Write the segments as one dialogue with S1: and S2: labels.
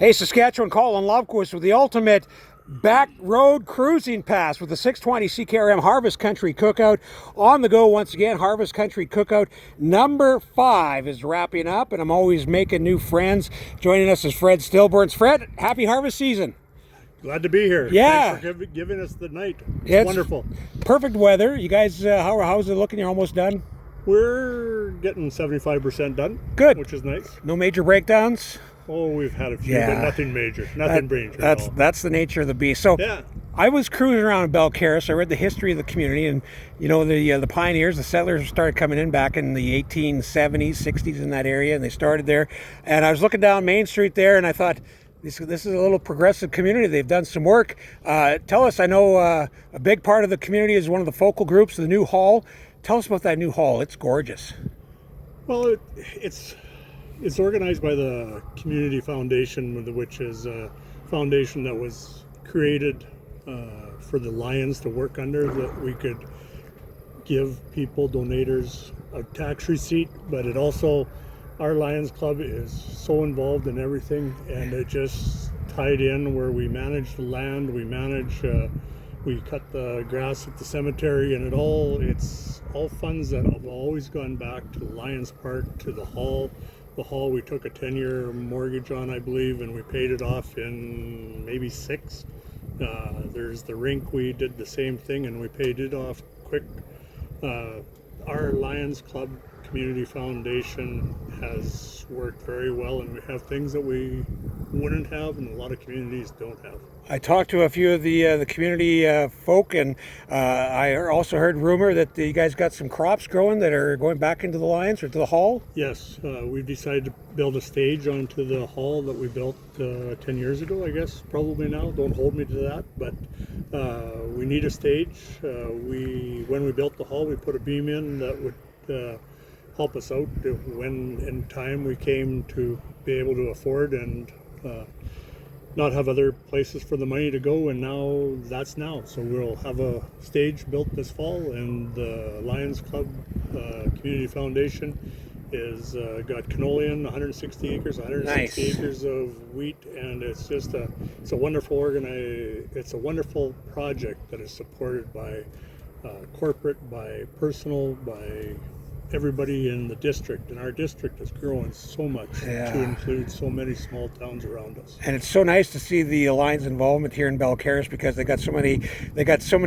S1: Hey, Saskatchewan, Colin Lovequist with the ultimate back road cruising pass with the 620 CKRM Harvest Country Cookout. On the go once again, Harvest Country Cookout number 5 is wrapping up, and I'm always making new friends. Joining us is Fred Stilborn. Fred, happy harvest season.
S2: Glad to be here.
S1: Yeah.
S2: Thanks for giving us the night. It's wonderful.
S1: Perfect weather. You guys, how's it looking? You're almost done?
S2: We're getting 75% done.
S1: Good.
S2: Which is nice.
S1: No major breakdowns?
S2: Oh, we've had a few, but nothing major. Nothing major.
S1: That's the nature of the beast. So
S2: yeah.
S1: I was cruising around in Balcarres. I read the history of the community, and you know the pioneers, the settlers started coming in back in the 1870s, 60s in that area, and they started there. And I was looking down Main Street there, and I thought, this is a little progressive community. They've done some work. Tell us, I know a big part of the community is one of the focal groups, the new hall. Tell us about that new hall. It's gorgeous.
S2: Well, it's organized by the Community Foundation, which is a foundation that was created for the Lions to work under, that we could give people, donators, a tax receipt, but it also, our Lions Club is so involved in everything, and it just tied in where we manage the land, we cut the grass at the cemetery, and it's all funds that have always gone back to the Lions Park, to the hall. The hall we took a 10-year mortgage on, I believe, and we paid it off in maybe 6. There's the rink, we did the same thing, and we paid it off quick. Our Lions Club Community Foundation has worked very well, and we have things that we wouldn't have and a lot of communities don't have.
S1: I talked to a few of the community folk, and I also heard rumor that you guys got some crops growing that are going back into the Lions or to the hall.
S2: Yes, we decided to build a stage onto the hall that we built 10 years ago, I guess, probably now. Don't hold me to that, but we need a stage. When we built the hall, we put a beam in that would help us out when in time we came to be able to afford and not have other places for the money to go, and now that's now. So we'll have a stage built this fall, and the Lions Club Community Foundation is got canola in 160 acres, 160
S1: Nice.
S2: acres of wheat, and it's just it's a wonderful project that is supported by corporate, by personal, by everybody in the district, and our district is growing so much to include so many small towns around us.
S1: And it's so nice to see the Lions involvement here in Balcarres, because they got so many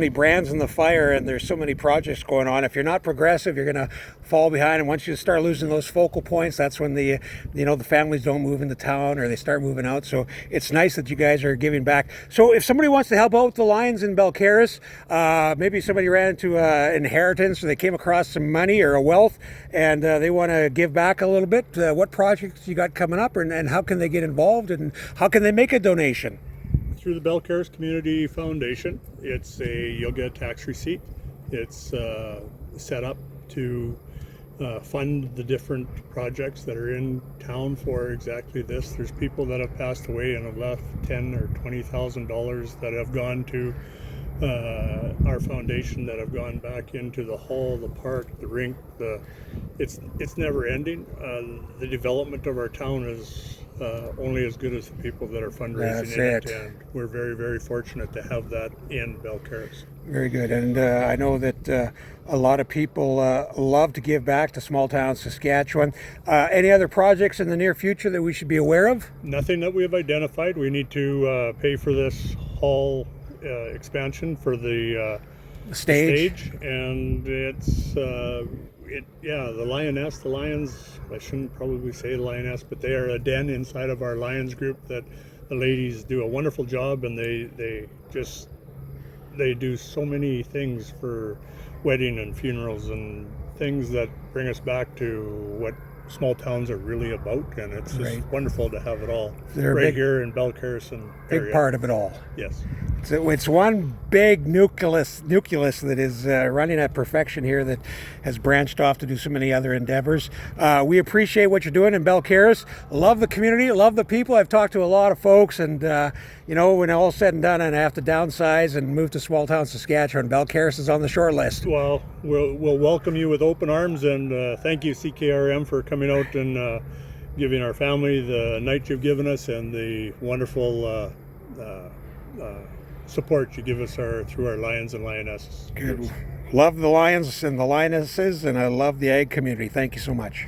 S1: brands in the fire, and there's so many projects going on. If you're not progressive, you're going to fall behind, and once you start losing those focal points, that's when the families don't move into town or they start moving out. So it's nice that you guys are giving back. So if somebody wants to help out with the Lions in Balcarres, maybe somebody ran into inheritance, or they came across some money or a wealth, and they want to give back a little bit, what projects you got coming up, and how can they get involved, and how can they make a donation?
S2: Through the Balcarres Community Foundation, you'll get a tax receipt. It's set up to fund the different projects that are in town for exactly this. There's people that have passed away and have left $10,000 or $20,000 that have gone to our foundation, that have gone back into the hall, the park, the rink. It's never ending. The development of our town is only as good as the people that are fundraising in it, and we're very, very fortunate to have that in Balcarres.
S1: Very good. And I know that a lot of people love to give back to small town Saskatchewan. Any other projects in the near future that we should be aware of?
S2: Nothing that we have identified. We need to pay for this hall expansion for the stage, and it's the Lions, I shouldn't probably say Lioness, but they are a den inside of our Lions group that the ladies do a wonderful job, and they do so many things for wedding and funerals and things that bring us back to what small towns are really about, and it's just wonderful to have it all here in Balcarres and area.
S1: Big part of it all.
S2: Yes.
S1: It's one big nucleus that is running at perfection here, that has branched off to do so many other endeavors. We appreciate what you're doing in Balcarres. Love the community, love the people. I've talked to a lot of folks, and when all's said and done, and I have to downsize and move to small town Saskatchewan, Balcarres is on the short list.
S2: Well, we'll welcome you with open arms, and thank you, CKRM, for coming out and giving our family the night you've given us and the wonderful support you give us through our Lions and Lionesses.
S1: Good. Love the Lions and the Lionesses, and I love the ag community. Thank you so much.